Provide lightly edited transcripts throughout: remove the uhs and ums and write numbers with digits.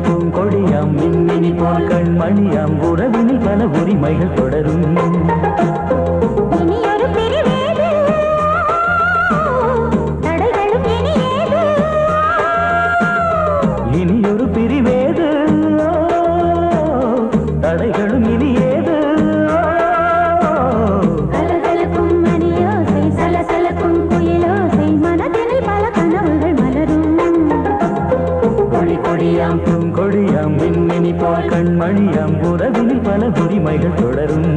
பூங்கொடியாம் மின்மினி போல் கண்மணியாம் உறவினில் பல உரிமைகள் தொடரும். இனியொரு பிரிவேது தடைகளும் இனி ஏது. கலகலக்கும் மணியோசை சலசலக்கும் குயிலோசை மனதில் பல கனவுகள் மலரும். கொடி கொடியாம் பூங்கொடியாம் மின்மினி போல் கண்மணியாம் உறவினில் பல உரிமைகள் தொடரும்.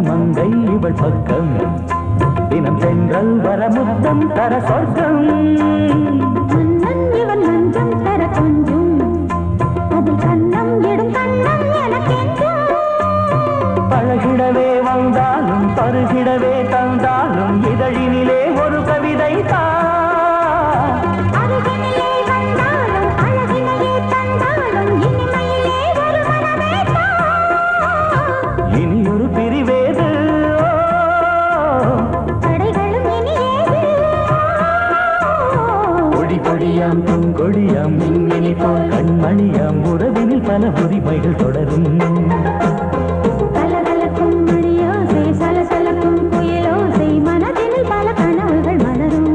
மங்கை இவள் பக்கம் தினம் சென்றல் வர முத்தம் தர சொர்க்கம். மன்னன் இவன் மஞ்சம் தர கொஞ்சம் அதில் கண்ணம் இடும் கண்ணம் எனக்கென்றும். பழகிடவே வந்தாலும் பருகிடவே தந்தாலும் இதழினிலே ஒரு கவிதை தான். அருகினிலே வந்தாலும் அழகினையே தந்தாலும் இனிமையிலே ஒரு மனமே தான். இனியொரு பிரிவேது தடைகளும் இனியேது. கொடி கொடியாம் பூங்கொடியாம் மின்மினி போல் கண்மணியாம் உறவினில் பல உரிமைகள் தொடரும். கலகலக்கும் மணியோசை சலசலக்கும் குயிலோசை மனதில் பல கனவுகள் மலரும்.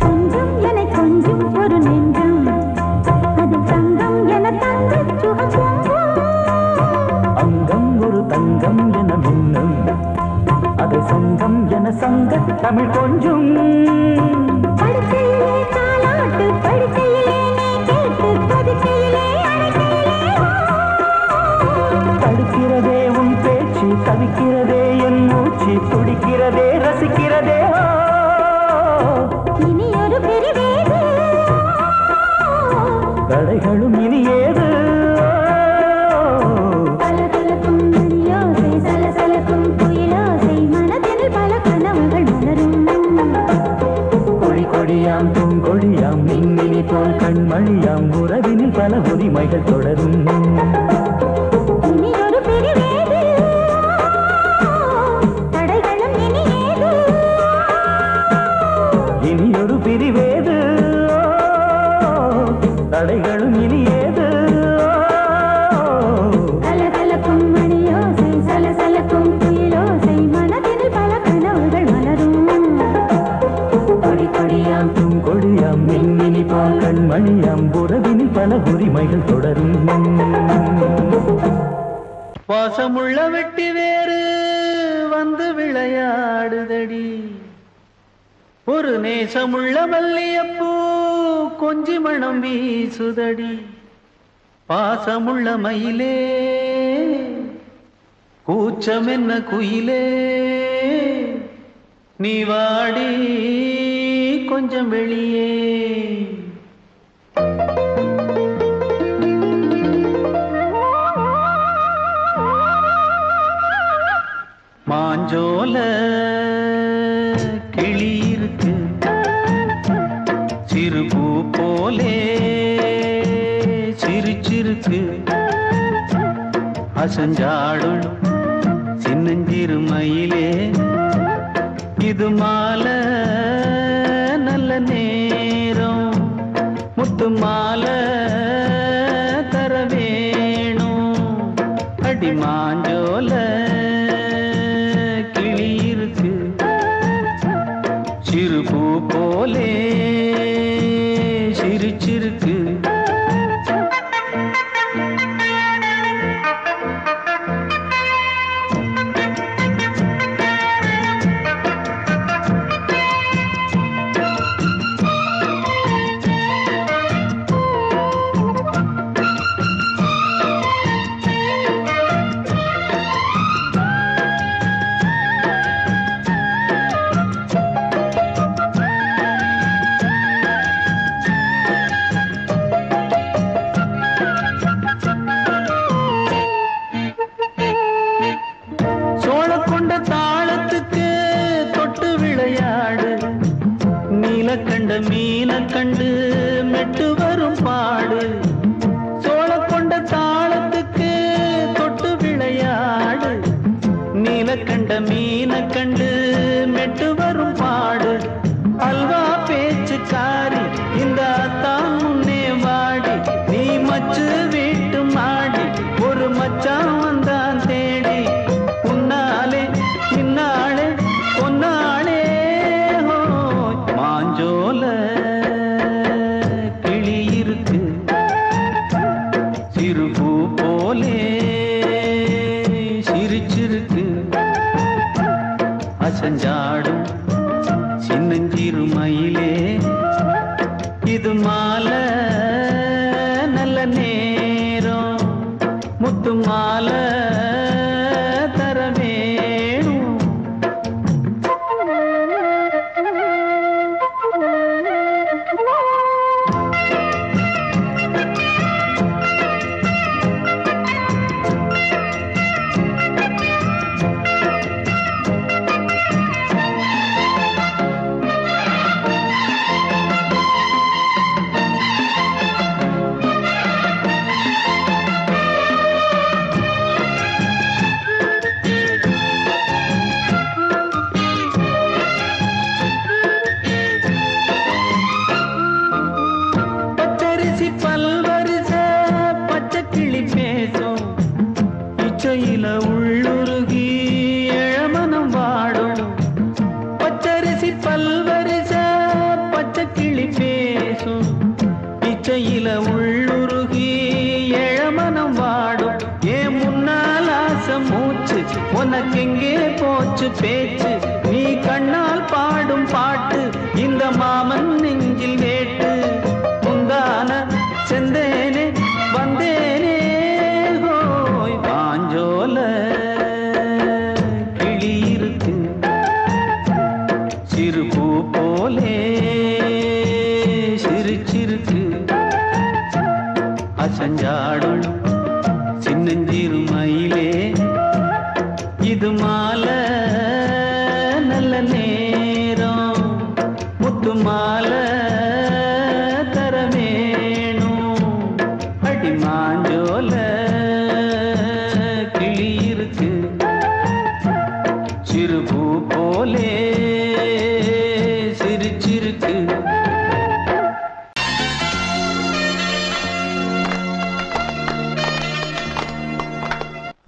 கொஞ்சம் என கொஞ்சம் ஒரு நெஞ்சம் அது தங்கம் என தங்க சுகம். அங்கம் ஒரு தங்கம் என மின்னும் அது சங்கம் என சங்க தமிழ் கொஞ்சம். படுக்கையிலே தாலாட்டு படுக்கையிலே நீ கேட்டு படுக்கையிலே அழைக்கையிலே தடுக்கிறதே உன் பேச்சு தவிக்கிறதே என் மூச்சு துடிக்கிறதே ரசிக்கிறதே. இனி ஒரு பிரிவேது தடைகளும் இனி ஏது. கலகலக்கும் மணியோசை சலசலக்கும் குயிலோசை மனதில் பல கனவுகள் மலரும். கொடி கொடியாம் பூங்கொடியாம் மின்மினி போல் கண்மணியாம் உறவினில் பல உரிமைகள் தொடரும். இனி ஒரு பிரிவேது தடைகளும் இனியேது. இனியொரு பிரிவேது தடைகளும் இனி ஏது. கலகலக்கும் மணியோசை சலசலக்கும் குயிலோசை மனதில் பல கனவுகள் மலரும். கொடி கொடியாம் பூங்கொடியாம் மின்மினி போல் கண்மணியாம் உறவினில் பல உரிமைகள் தொடரும். பாசமுள்ள வெட்டி வேறு வந்து விளையாடுதடி ஒரு நேசமுள்ள மல்லியப்பூ கொஞ்சி மணம் வீசுதடி. பாசமுள்ள மயிலே கூச்சம் என்ன குயிலே நீ வாடி கொஞ்சம் வெளியே. மாஞ்சோல கிளி இருக்கு சிறுபூ போலே சிரிச்சிருக்கு அசஞ்சாடும் சின்னஞ்சிறு மயிலே இது மாலை நல்ல நேரம் முத்து மாலை தர வேணும் அடி மாஞ்சோல கிளி போலே சிரிச்சிருக்கு. கண்ட மீன கண்டு மெட்டு வரும் பாடு. சோழ கொண்ட தாளத்துக்கு தொட்டு விளையாடு. நீல கண்ட மீன கண்டு மெட்டு வரும் பாடு. அல்வா பேச்சுக்காரி இந்த தான் முன்னே வாடி. நீ மச்சு வீட்டு மாடி ஒரு மச்சான் வந்தான் தேடி. உன்னாலே இன்னாலே பொன்னாலே மாஞ்சோல கிளி இருக்கு. சிறுபூ போலே சிரிச்சிருக்கு. அசஞ்சாடும் சின்னஞ்சிறு மயிலே இது மாலை நல்ல நேரம். முத்து மாலை தர வேணும். இச்சையில உள்ளுருகி இளமனம் வாடும். பச்சரிசி பல்வரிச பச்சை கிளி பேசும். இச்சையில உள்ளுருகி இளமனம் வாடும். ஏன் முன்னால் ஆசை மூச்சு உனக்கெங்கே போச்சு பேச்சு. நீ கண்ணால் பாடும் பாட்டு இந்த மாமன் நெஞ்சில் வேட்டு. முந்தான செந்தேனே வந்தேனே பாஞ்சோல கிளி இருக்கு. சிறுபூ போலே சிரிச்சிருக்கு. அசஞ்சாடும் சின்னஞ்சிறு மயிலே இது மாலை நல்ல நேரம். முத்து மாலை தர வேணும். அடி மாஞ்சோல சிறுபூ போலே சிரிச்சிருக்கு.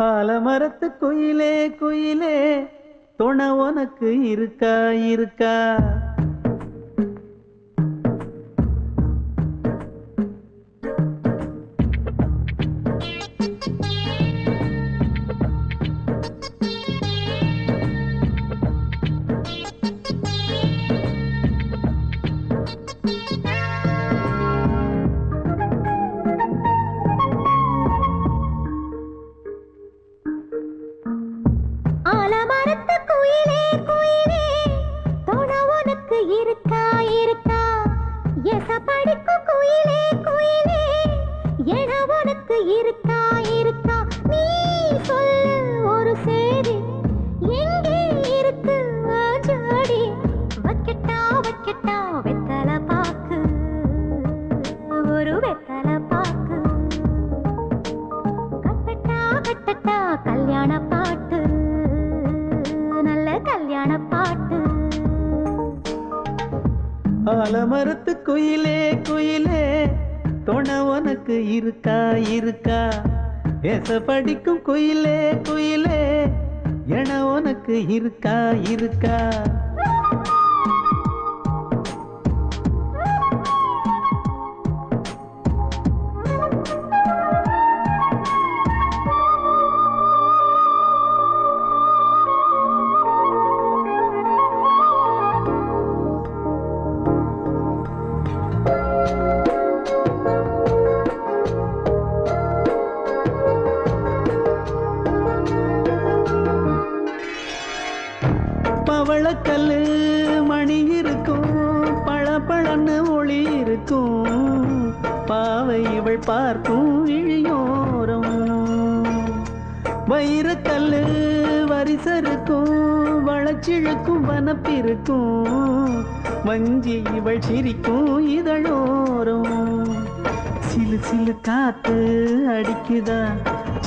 ஆலமரத்து குயிலே குயிலே துணை உனக்கு இருக்கா இருக்கா. ஆலமரத்து குயிலே குயிலே துணை உனக்கு இருக்கா இருக்கா. எச படிக்கும் குயிலே குயிலே என உனக்கு இருக்கா இருக்கா. நீ சொல்லு ஒரு சேதி எங்கே இருக்கு ஜாடி. வைக்கட்டா வைக்கட்டா வெத்தலை பாக்கு ஒரு வெத்தலை பாக்கு. கட்டட்டா கட்டட்டா கல்யாண பாட்டு நல்ல கல்யாண பாட்டு. ஆலமரத்து குயிலே குயிலே துணை உனக்கு இருக்கா இருக்கா. ஏச படிக்கும் குயிலே குயிலே என உனக்கு இருக்கா இருக்கா. பவளக்கல்லு மணி இருக்கும், பளபளன்னு ஒளி இருக்கும், பாவை இவள் பார்க்கும் இழியோரம். வைரக்கல்லு வரிசருக்கும், வளச்சிழுக்கும் வனப்பிருக்கும், வஞ்சி இவள் சிரிக்கும் இதழோரம். சிலு சிலு காத்து அடிக்குதா,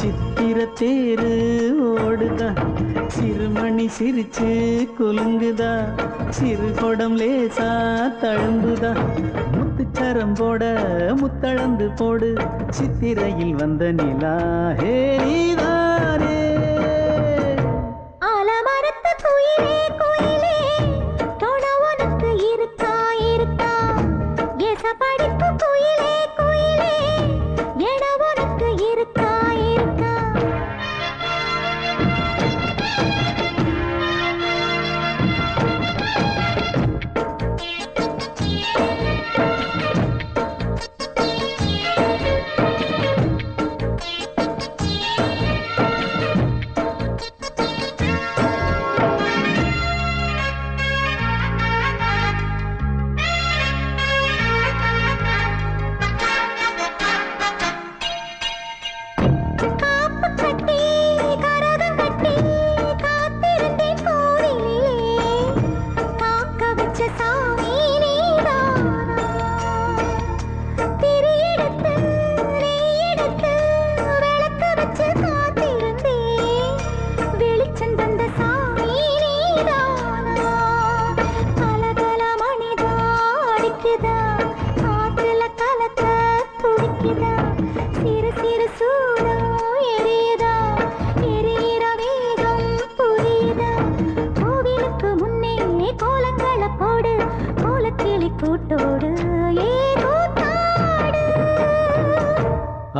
சித்திர தேரு ஓடுதா, சிறுமணி சிரிச்சு குலுங்குதா, சிறு கொடம் லேசா தழும்புதா, முத்துச்சரம் போட முத்தளந்து போடு, சித்திரையில் வந்த நிலா ஹே நீதானே. ஆலமரத்து குயிலே குயிலே தொட உனக்கு இருக்கா இருக்கா, எசபடிப்பு குயிலே குயிலே எட உனக்கு இருக்கா இருக்கா.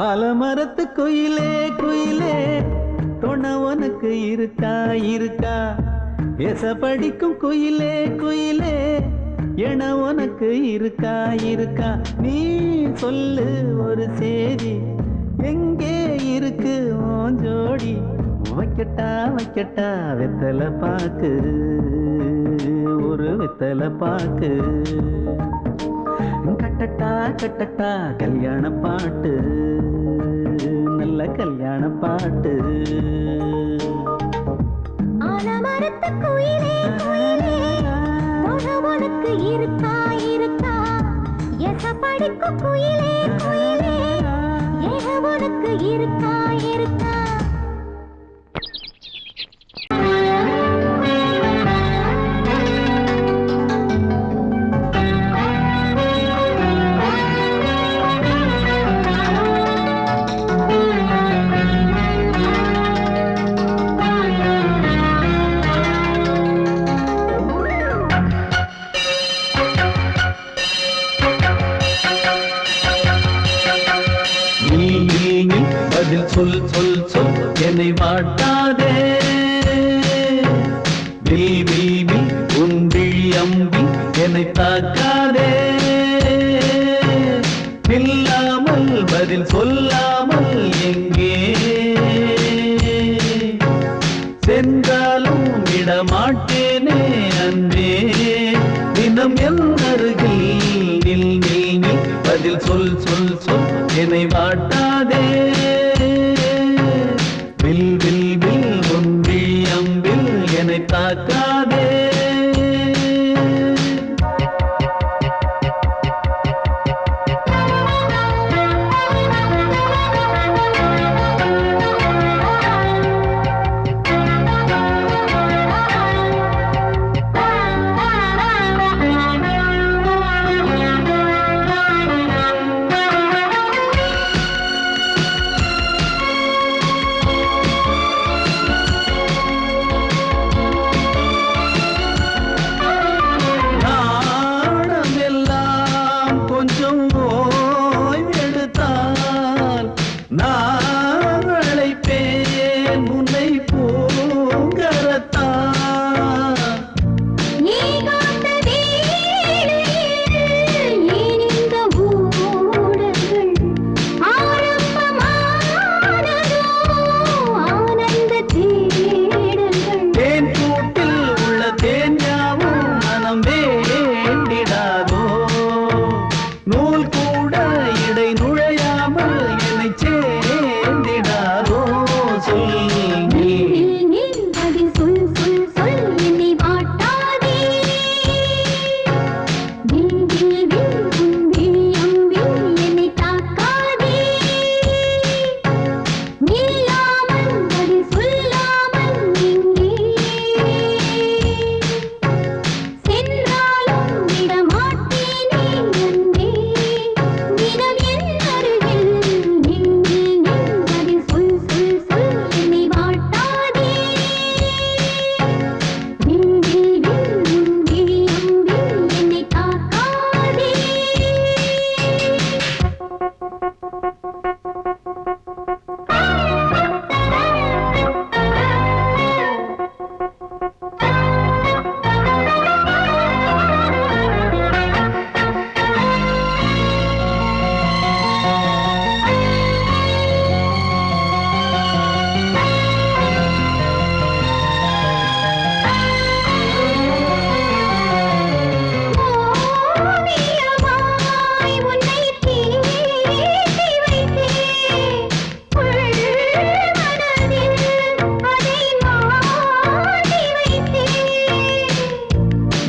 ஆலமரத்து குயிலே குயிலே தொண உனக்கு இருக்கா இருக்கா, எசபடிக்கும் குயிலே குயிலே என உனக்கு இருக்கா இருக்கா. நீ சொல்லு ஒரு சேதி, எங்கே இருக்கு உன் ஜோடி, வைக்கட்டா வைக்கட்டா வெத்தலை பாக்கு, ஒரு வெத்தலை பாக்கு, கட்டட்டா கட்டட்டா கல்யாண பாட்டு, நல்ல கல்யாண பாட்டு. ஆலமரத்து குயிலே குயிலே தொட உனக்கு இருக்கா இருக்கா, எசபடிக்கும் குயிலே குயிலே எட உனக்கு இருக்கா இருக்கா. பதில் சொல் சொல் சொல் என்னை வாட்டாதே, வில் வில் வில் உன் விழி அம்பி என்னை தாக்காதே, இல்லாமல் பதில் சொல்லாமல் எங்கே சென்றாலும் விடமாட்டேனே அன்பே, தினம் என் அருகில் நில் நில் நில், பதில் சொல் சொல் சொல் என்னை வாட்டாதே, வில் வில் வில் உன் விழி அம்பில் என்னை தாக்காதே.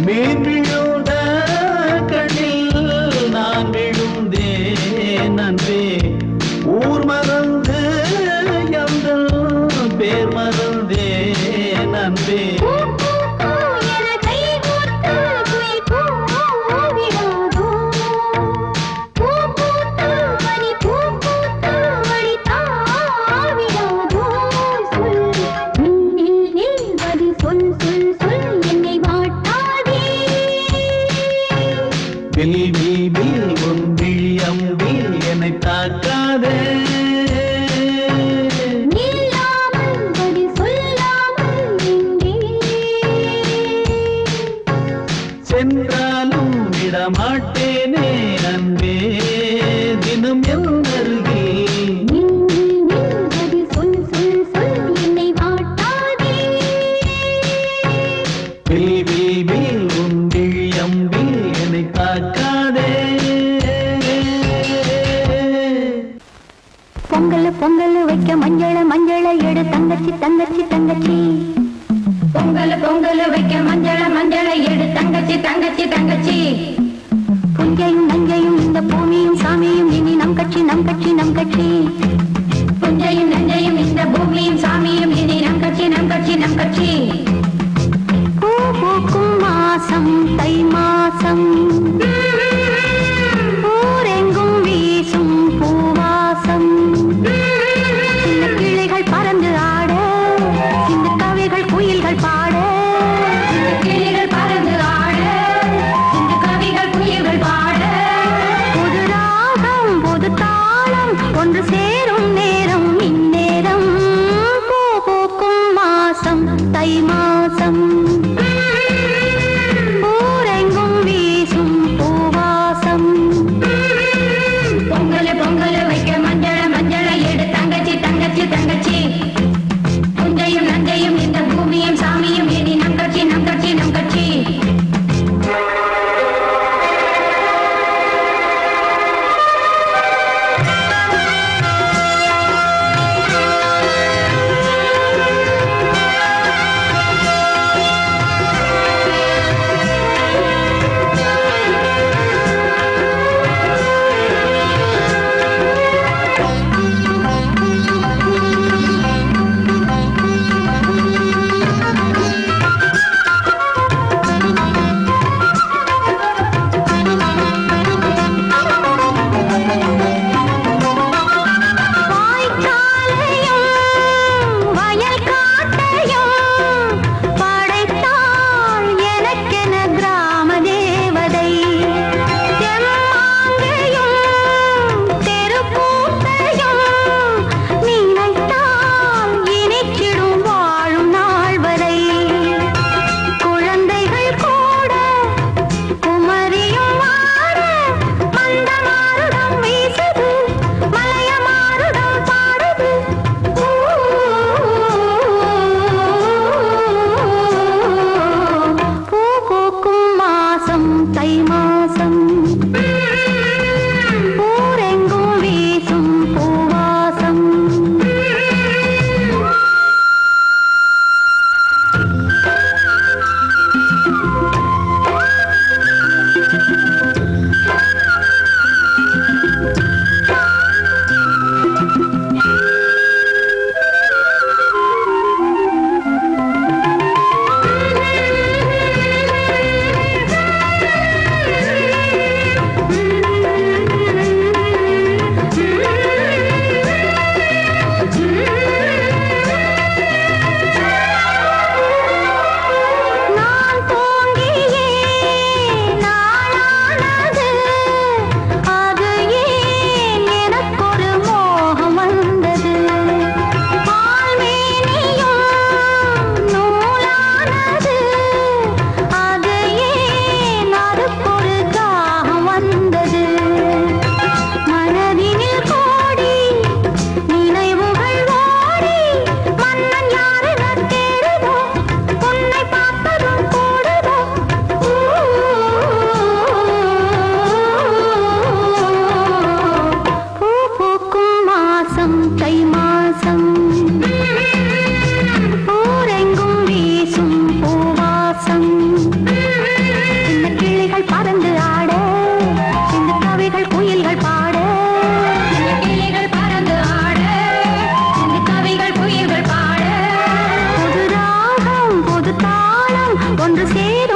மீன் விழுந்த கண்ணில் நான் விழுந்தேன் அன்பே. ஊர் மறந்து எங்கள் பேர் மறந்தேன் அன்பே. வில் வில் வில் உன் விழி அம்பில் என்னை தாக்காதே. சென்றாலும் விடமாட்டேனே அன்பே தினம் என் அருகில். வில் வில் வில் உன் விழி அம்பில் என்னை தாக்காதே. பொங்கல் பொங்கல் வைக்க மஞ்சள மஞ்சள எடு தங்கச்சி தங்கச்சி தங்கச்சி. பொங்கல் பொங்கல் வைக்க மஞ்சள மஞ்சள எடு தங்கச்சி தங்கச்சி தங்கச்சி. புஞ்சையும் நஞ்சையும் இந்த பூமியும் சாமியும் இனி நம் கட்சி நம் கட்சி நம் கட்சி. புஞ்சையும் நஞ்சையும் இந்த பூமியும் சாமியும் இனி நம் கட்சி நம் கட்சி நம் கட்சி. பூ பூக்கும் மாசம் தை மாசம் ஊரெங்கும் வீசும் பூவாசம். சின்ன கிளைகள் பறந்து ஆட சின்ன கவிகள் குயில்கள் பாட. சின்ன கிளைகள் பறந்து ஆட சின்ன கவிகள் குயில்கள் பாட. புது ராகம் புது தாளம் ஒன்று சேரும் நேரம் இந்நேரம். பூ பூக்கும் மாசம் தை மாசம் ஊரெங்கும் வீசும் பூவாசம். பொங்கல் பொங்கல் வைக்க மஞ்சள மஞ்சள எடு தங்கச்சி தங்கச்சி தங்கச்சி. புஞ்சையும் நஞ்சையும் இந்த பூமியும் சாமியும் இனி நம் கட்சி நம் கட்சி நம் கட்சி. வாசம்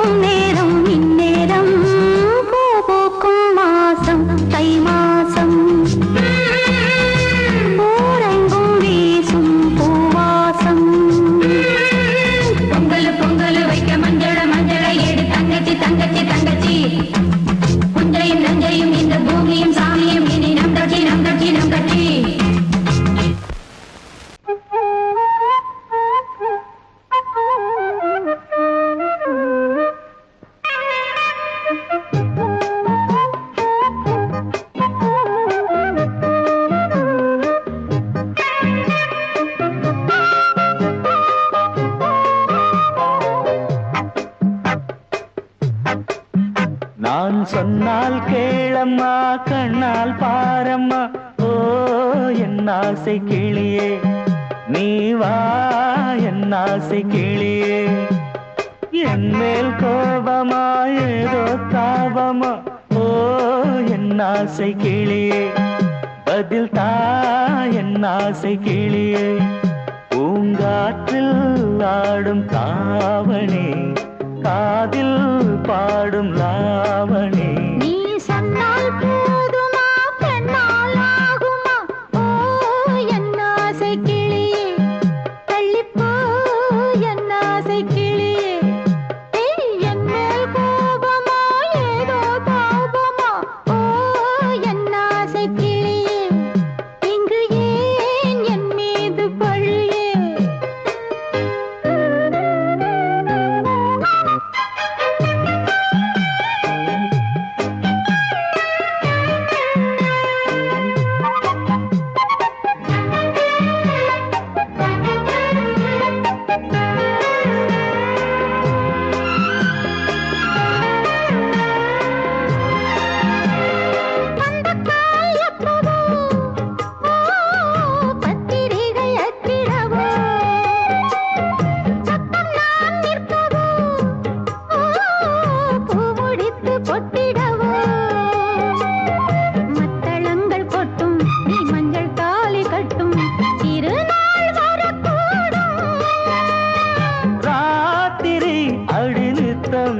பூக்கும் நேரம் இந்நேரம் பூ பூக்கும் மாசம் தை மாசம் ஊரெங்கும் வீசும் பூவாசம் பொங்கல் பொங்கல் வைக்க மஞ்சள மஞ்சள எடு தங்கச்சி தங்கச்சி தங்கச்சி புஞ்சையும் நஞ்சையும் இந்த பூமியும் சாமியும் இனி நம் கட்சி நம் கட்சி நம் கட்சி நான் சொன்னால் கேளம்மா கண்ணால் பாரம்மா ஓ என் ஆசை கிளியே நீ வா என் ஆசை கிளியே என் மேல் கோபமா ஏதோ தாபமா ஓ என் ஆசை கிளியே பதில் தா என் ஆசை கிளியே பூங்காற்றில் ஆடும் தாவணி காதில் பாடும் லாவணி நீ சொன்னால் போதுமா பெண்ணால் ஆகுமா ஓ என் ஆசை கிளியே தள்ளிப்போ என் ஆசை கிளியே என் மேல் கோபமா ஏதோ தாபமா ஓ என் ஆசை கிளியே இங்கு ஏன் என் மீது பழியே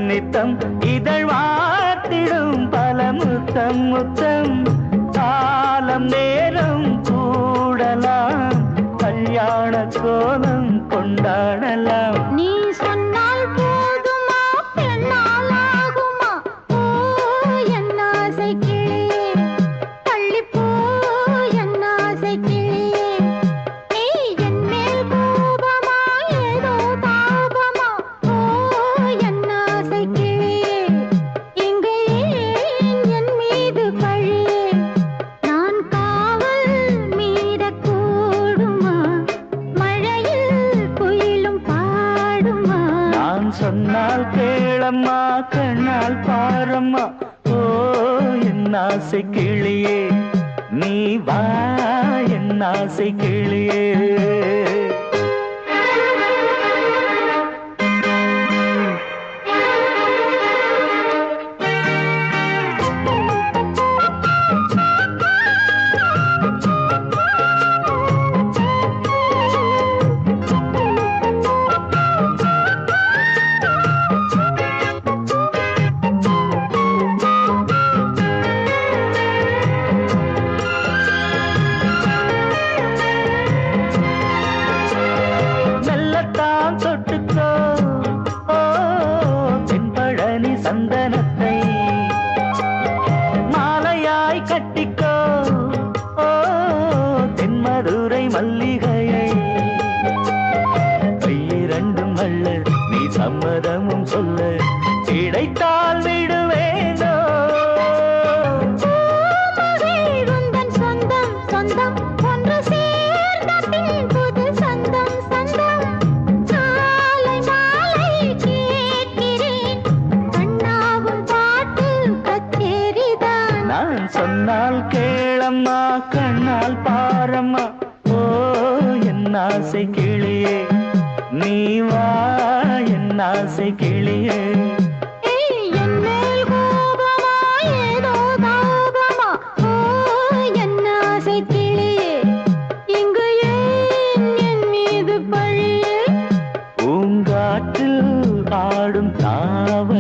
நித்தம் இதழ் வாத்திடும் பல முத்தம் முத்தம் காலம் நேரம் கூடலாம் கல்யாண கோலம் கொண்டாடலாம் நீ சொன்னால் போதுமா பெண்ணால் ஆகுமா ஓ என் ஆசை கிளியே தள்ளிப்போ என் ஆசை கிளியே நீ என் மேல் கோபமா ஏதோ தாபமா ஓ என் ஆசை கிளியே இங்கே ஏன் என் மீது பழியே நான் காவல் மீறக்கூடுமா மழையில் குயிலும் பாடுமா நான் சொன்னால் கேளம்மா கண்ணால் பாரம்மா ஓ என் ஆசை கிளியே நீ வா என் ஆசை கிளியே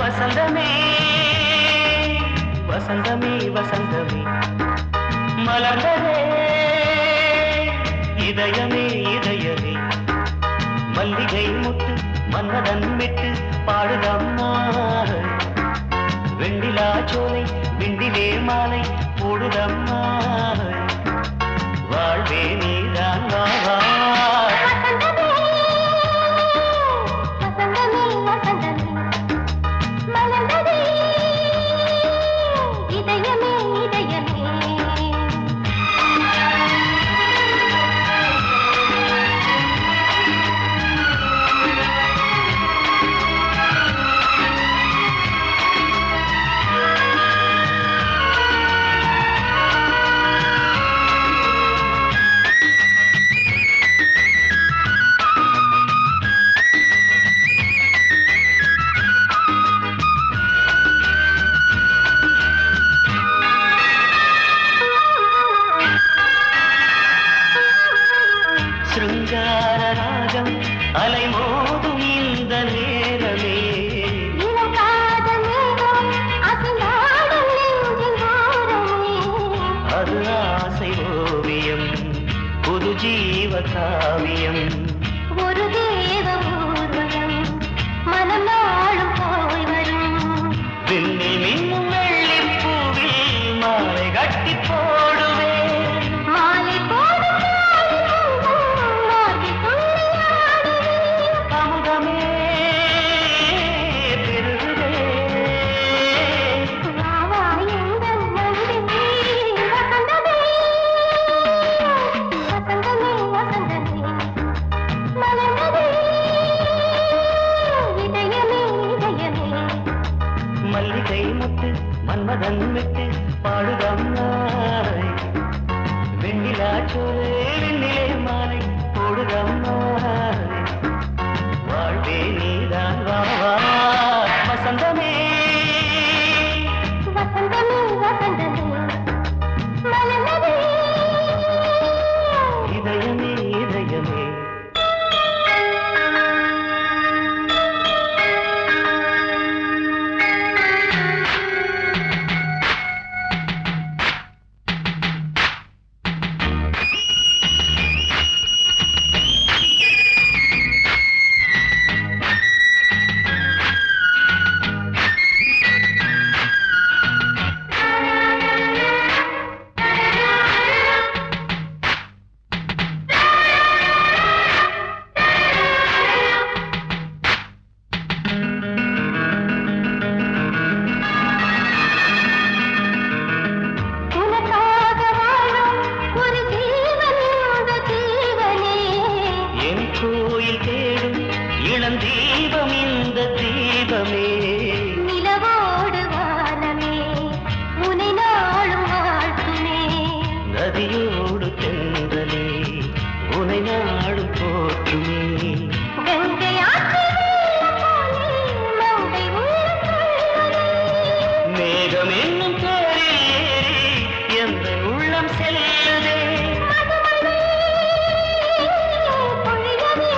வசந்தமே வசந்தமே வசந்தமே மலர்ந்ததே இதயமே இதயமே மல்லிகை முட்டு மன்னதன் விட்டு பாடுதம்மா வெண்ணிலா சோலை விண்டிலே மாலை போடுதம்மா வாழ்வே நீதான் வா சிருங்கார ராகம் அலைமோதும் இந்த நேரமே அது ஆசை ஓவியம் புது ஜீவ காவியம் ஒரு தேவ ஊர்வலம் மனம் நாளும் போய் வரும் விண்ணில் மின்னும் வெள்ளி பூவில் மாலை கட்டி போடுவேன் மாலை போடும் அமுதமே பெருகுதே மல்லிகை முட்டு மன்மதன் விட்டு பாடுதம்மாய் வெண்ணிலா சோலை வெண்ணிலே மாலை போடுதம்மாய் வாழ்வே நீதான் வா வசந்தமே வசந்தமே வசந்தமே மலர்ந்ததே இதயமே இதயமே உனக்காக வாழும் ஒரு ஜீவன் இந்த ஜீவனே என் கோயில் தேடும் இளந்தீபம் இந்த தீபமே நிலவோடு வானமே உனை நாளும் வாழ்த்துமே நதியோடு தென்றலே உனை நாடும் போற்றுமே கங்கை ஆற்று வெள்ளம் போலே மங்கை உள்ளம் கொள்ளுமே மேகம் என்னும் தேரில் ஏறி எந்த உள்ளம் செல்லுதே மதுமலை பொழியவே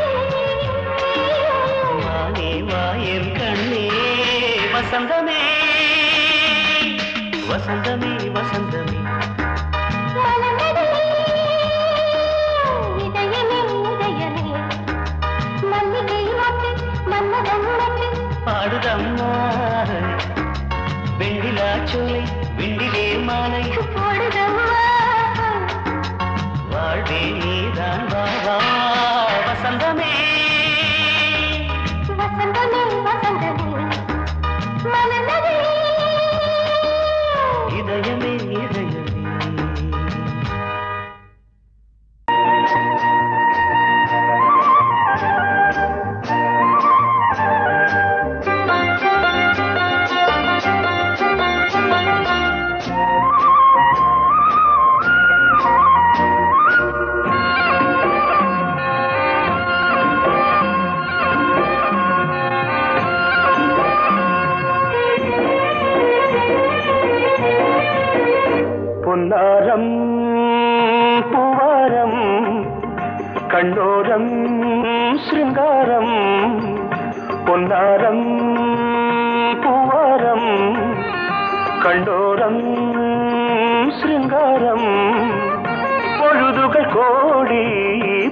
வானே வாயன் கண்ணே வசந்தமே வசந்தமே வசந்தமே மலர்ந்ததே இதயமே இதயமே மல்லிகை மொட்டு மன்மதன் மொட்டு பாடுதம்மா வெண்ணிலா சோலை விண்டிலே மாலை போடுதம்மா வாழ்வே நீதான் வா வசந்தமே கண்ணோரம் சிருங்காரம் பொன்னாரம் பூவாரம் கண்டோரம் சிருங்காரம் பொழுதுகள் கோடி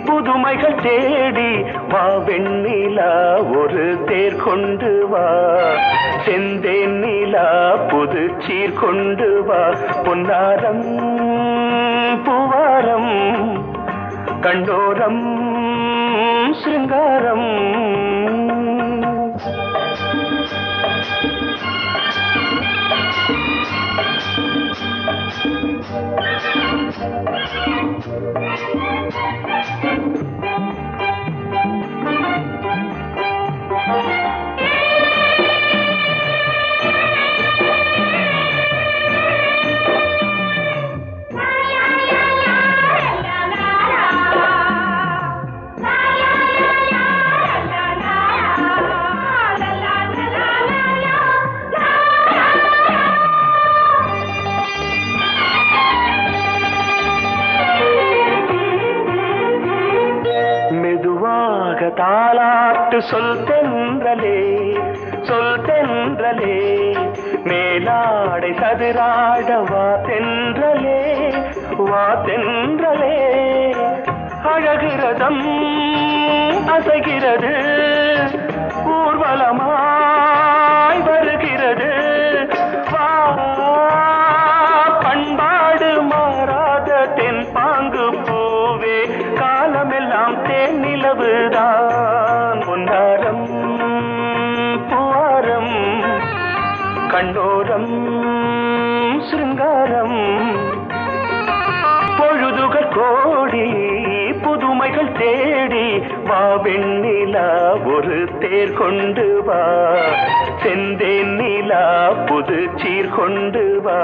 புதுமைகள் தேடி வா வெண்ணிலா ஒரு தேர் கொண்டு வா செந்தேன் நிலா புது சீர் கொண்டு வா பொன்னாரம் பூவாரம் கண்டோரம் சிருங்காரம் தாலாட்டு சொல் தென்றலே மேலாடை சதுராட வா தென்றலே அழகிறதம் அசைகிறது ஊர்வலமாய் வருகிறது வா பண்பாடு மாறாத தென் பாங்கு பூவே காலமெல்லாம் தேன் நிலவுதான் பொன்னாரம் பூவாரம் கண்டோரம் சிருங்காரம் பொழுதுகள் கோடி புதுமைகள் தேடி வா வெண்ணிலா ஒரு தேர் கொண்டு வா செந்தேன் நிலா புது சீர் கொண்டு வா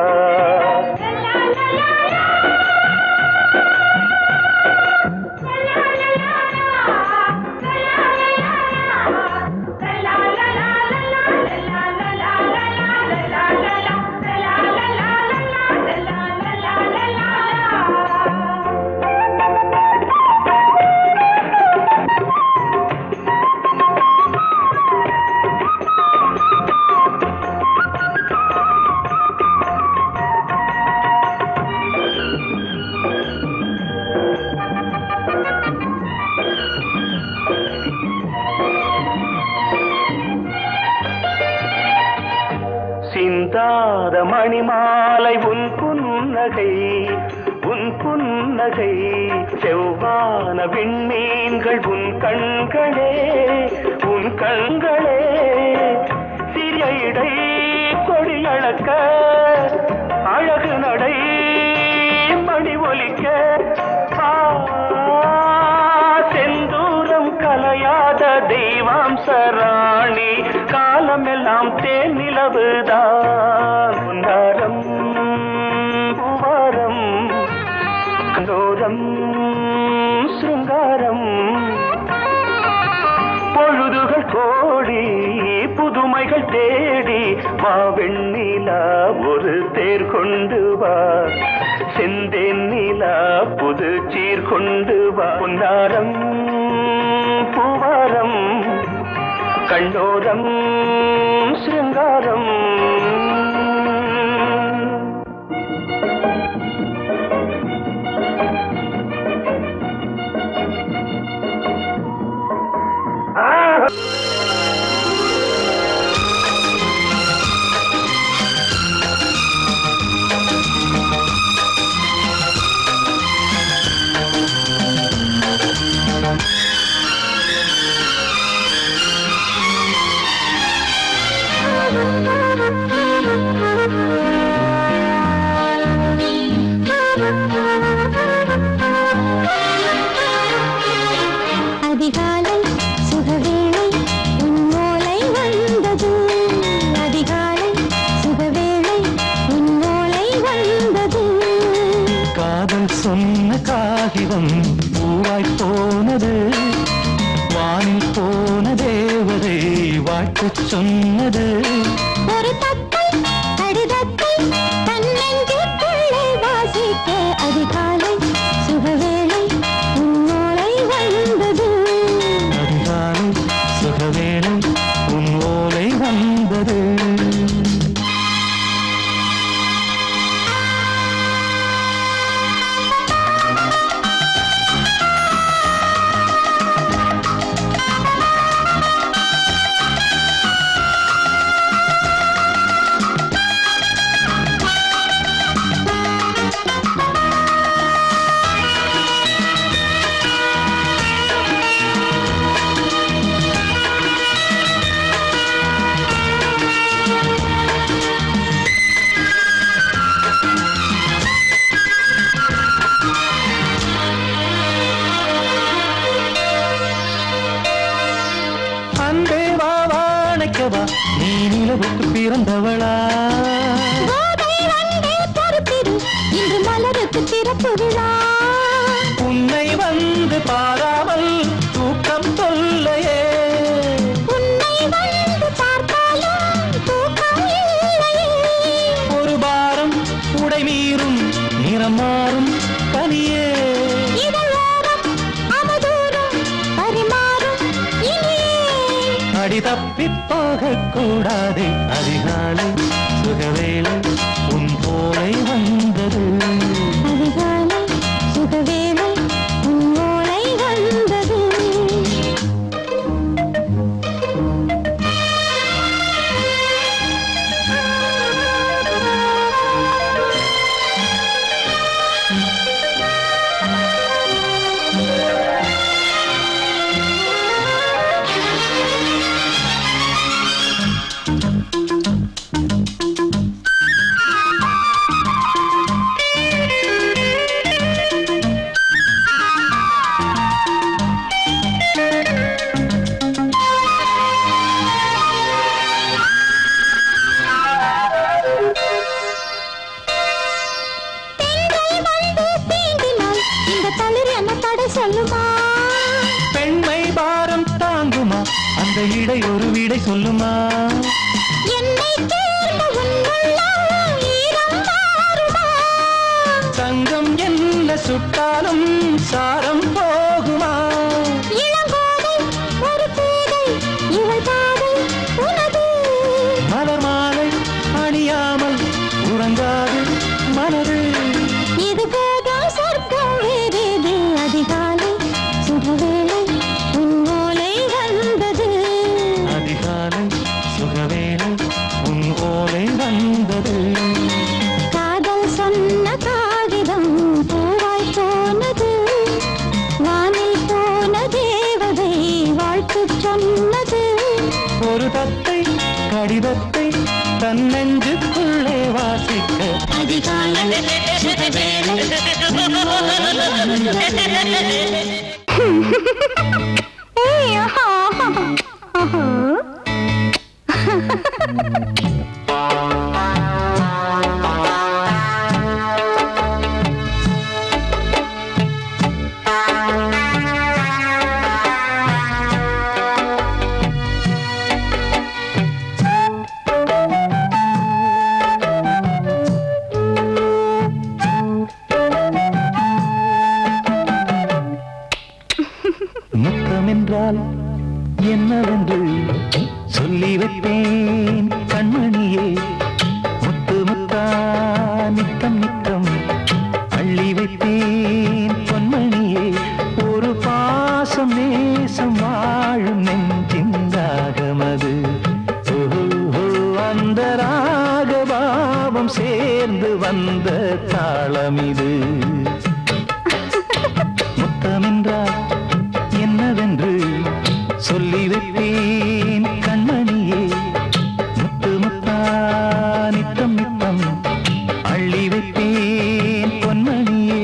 சிந்தாத மணிமாலை உன் புன்னகை செவ்வான விண்மீன்கள் உன் கண்களே சிறிய இடை கொடியளக்க அழகு நடை மணி ஒலிக்க செந்தூரம் கலையாத தெய்வாம்சராணி காலமெல்லாம் தேன் நிலவுதான் பொன்னாரம் பூவாரம் கண்டோரம் சிருங்காரம் பொழுதுகள் கோடி புதுமைகள் தேடி வா வெண்ணிலா ஒரு தேர் கொண்டு வா செந்தேன் நிலா புது சீர் கொண்டு வா பொன்னாரம் பூவாரம் கண்டோரம் சிருங்காரம் சொன்ன காகிதம் பூவாய் போனது வானில் போன தேவதை வாழ்த்து சொன்னது ஒரு தத்தை கடிதத்தை தன்னெஞ்சுக்குள்ளே வாசிக்க அதிகாலை சுகவேளை உன்னோளை வந்து அன்பே வா வாழைக்கவா நீ நிலவுக்கு பிறந்தவளா இன்று மலருக்கு திறப்பு விழா உன்னை வந்து பாராமல் தூக்கம் தொல்லையே உன்னை வந்து பார்த்தாலும் தூக்கம் இல்லையே ஒரு பாரம் உடை மீறும் நிறம் மாறும் கனியே இதழோரம் அவதூறம் பரிமாறும் இனியே அடி தப்பி போகக் கூடாது அதிகாலை சுகவேளை உன் போலை வந்தது அதிகாலை சுகவேளை உன்னோளை வந்தது சொல்லுமா பெண்மை பாரம் தாங்குமா அந்த இடை ஒரு விடை சொல்லுமா என்னை தேர்ந்த உன்னுள்ளம் ஈரம் மாறுமா தங்கம் என்ன சுட்டாலும் சாரம் போகுமா இளங்கோதை ஒரு பேதை இவள் பாதை உனது மலர் மாலை அணியாமல் உறங்காது மனது இது போதும் சொர்க்கம் வேறேது அதிகாலை சுகவேளை உன்னோலை வந்தது அதிகாலை சுகவேளை உன் ஓலை வந்தது காதல் சொன்ன காகிதம் பூவாய் போனது வானில் போன தேவதை வாழ்த்து சொன்னது ஒரு தத்தை கடிதத்தை தன் நெஞ்சுக்குள்ளே வாசிக்க அதிகாலை சுகவேளை உன்னோலை வந்தது ஏய் ஆஹா ஆஹா முத்தம் என்றால் என்னவென்று சொல்லி வைத்தேன் கண்மணியே முத்து முத்தா நித்தம் நித்தம் அள்ளி வைத்தேன் பொன்மணியே ஒரு பாசம் நேசம் வாழும் நெஞ்சிந்தாகமது அந்த ராகபாவம் சேர்ந்து வந்த தாளமிது முத்தமென்றால் என்னவென்று சொல்லி வைப்பேன் கண்மணியே முத்து முத்தா நித்தம் நித்தம் அள்ளி வைப்பேன் பொன்மணியே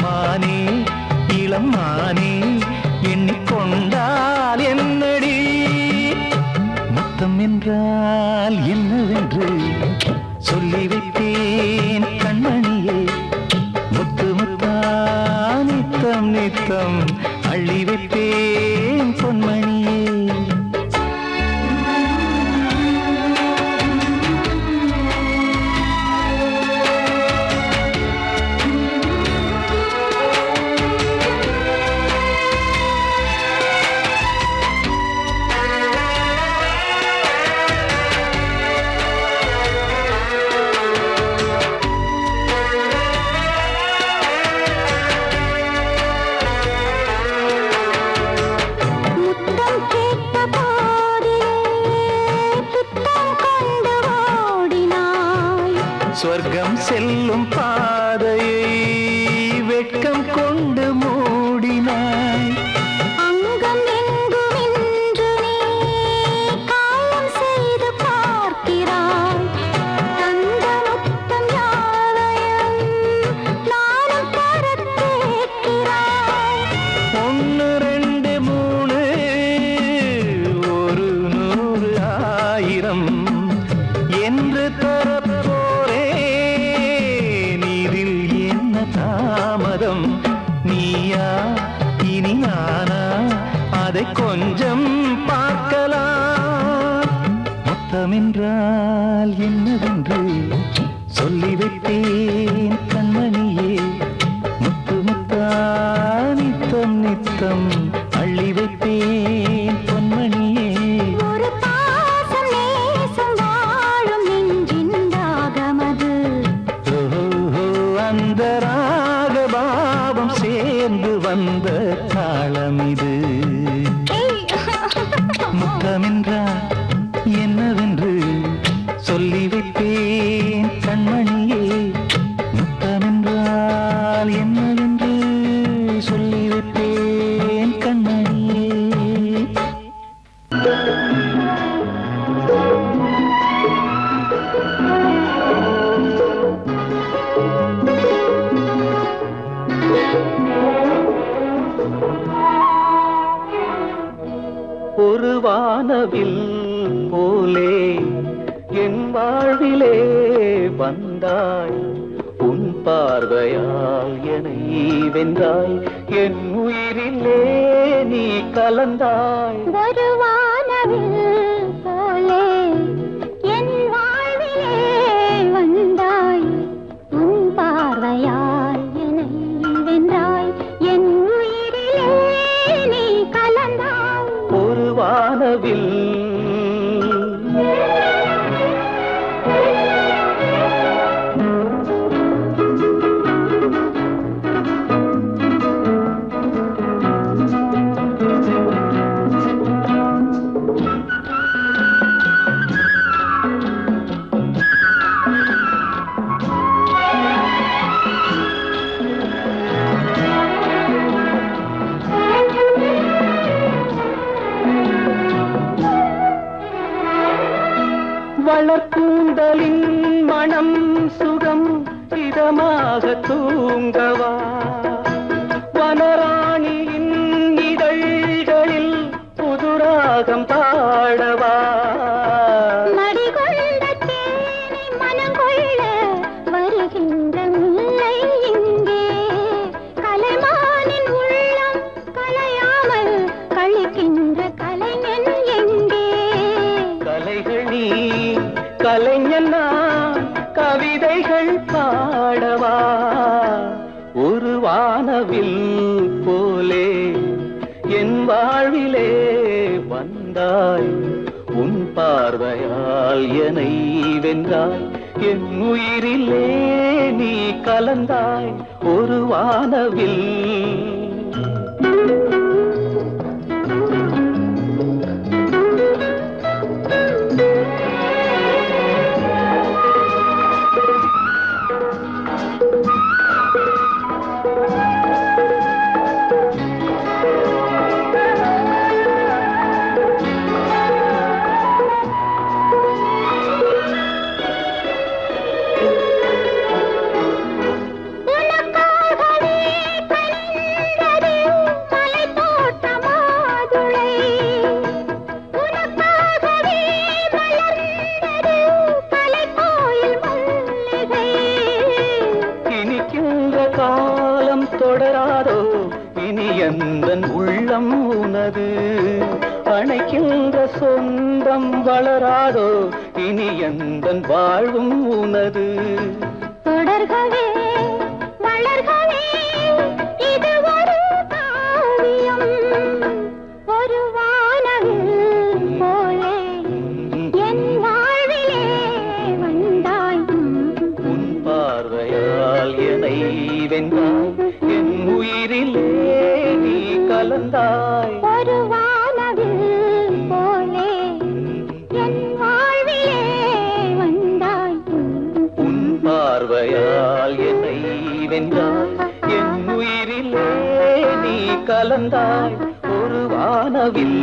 மானே இளம் மானே எண்ணிக்கொண்டால் என்னடி முத்தம் என்றால் என்னவென்று சொல்லி வைத்தேன் கண்மணியே முத்து முத்தா நித்தம் நித்தம் அள்ளி வைத்தேன் பொன்மணியே சொர்க்கம் செல்லும் பாதையை வெட்கம் கொண்டு மூடினாய் அங்கம் எங்கும் இன்று நீ காயம் செய்து பார்க்கிறாய் தந்த முத்தம் யாவையும் நானும் தரக் கேட்கிறாய் 1 2 3 ஒரு 100 1000 என்று தாமதம் நீயா இனி நானா அதை கொஞ்சம் பார்க்கலாம் முத்தமென்றால் என்னவென்று சொல்லி வைத்தேன் கண்மணியே முத்து முத்தா நித்தம் நித்தம் அள்ளி வைத்தேன் பொன்மணியே ஒரு பாசம் நேசம் வாழும் நெஞ்சின் தாகமது அந்த ராகபாவம் சேர்ந்து வந்த தாளம் இது முத்தமென்றால் என்னவென்று சொல்லி வைப்பேன் கண்மணியே முத்தமென்றால் என்னவென்று சொல்லி வைப்பேன் கண்மணியே ஒரு வானவில் போலே என் வாழ்விலே வந்தாய் உன் பார்வையால் என்னை வென்றாய் என் உயிரிலே நீ கலந்தாய் ஒரு வானவில் போலே என் வாழ்விலே வந்தாய் உன் பார்வையால் என்னை வென்றாய் என் உயிரிலே நீ கலந்தாய் ஒரு வானவில் வளர்க்கூந்தலின் மனம் சுகம் இதமாக தூங்கவா வனராணியின் இதழ்களில் புதுராகம் பாடவா மடிகொண்ட தேனை மனங்கொள்ள வருகின்ற முல்லை இங்கே கலைமானின் உள்ளம் கலையாமல் கழிக்கின்ற கலைஞன் எங்கே கலைகள் நீ கலைஞன் நான் கவிதைகள் பாடவா ஒரு வானவில் போலே என் வாழ்விலே வந்தாய் உன் பார்வையால் என்னை வென்றாய் என் உயிரிலே நீ கலந்தாய் ஒரு வானவில் உனக்காகவே வளராதோ இனி எந்தன் உள்ளம் உனது அணைக்கின்ற சொந்தம் வளராதோ இனி எந்தன் வாழ்வும் உனது தொடர்கவே வளர்கவே இது ஒரு காவியம் ஒரு வானவில் போலே என் வாழ்விலே வந்தாய் உன் பார்வையால் என்னை வென்றாய் என் உயிரிலே நீ கலந்தாய் ஒரு வானவில் போலே என் வாழ்விலே வந்தாய் உன் பார்வையால் என்னை வென்றாய் என் உயிரிலே நீ கலந்தாய் ஒரு வானவில்